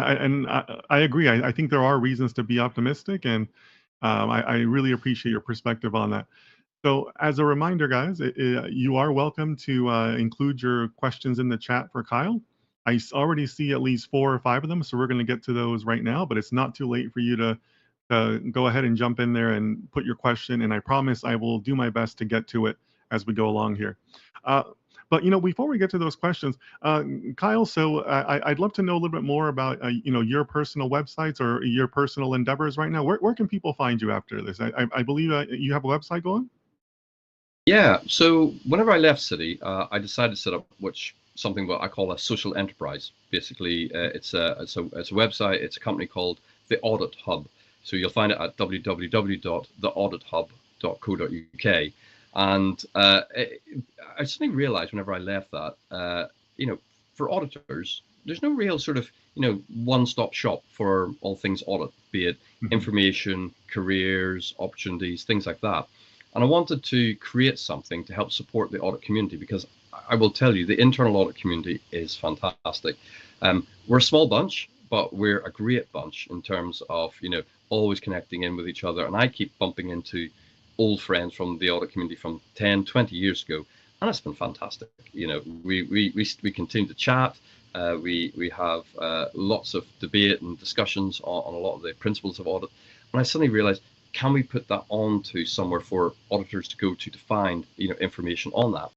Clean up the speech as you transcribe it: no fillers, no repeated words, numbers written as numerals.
I agree. I think there are reasons to be optimistic, and I really appreciate your perspective on that. So, as a reminder, guys, you are welcome to include your questions in the chat for Kyle. Already see at least 4 or 5 of them, so we're going to get to those right now. But it's not too late for you to go ahead and jump in there and put your question. And I promise I will do my best to get to it as we go along here. Uh, but before we get to those questions, Kyle, so I'd love to know a little bit more about your personal websites or your personal endeavors right now. Where can people find you after this? I believe you have a website going. Yeah, so whenever I left City, I decided to set up something what I call a social enterprise. Basically, it's a website. It's a company called the Audit Hub. So you'll find it at www.theaudithub.co.uk. And I suddenly realized whenever I left that, for auditors, there's no real sort of one-stop shop for all things audit, be it information, careers, opportunities, things like that. And I wanted to create something to help support the audit community, because I will tell you, the internal audit community is fantastic. We're a small bunch, but we're a great bunch in terms of, always connecting in with each other. And I keep bumping into old friends from the audit community from 10, 20 years ago. And it's been fantastic. We continue to chat. We have lots of debate and discussions on a lot of the principles of audit. And I suddenly realized, can we put that onto somewhere for auditors to go to find information on that?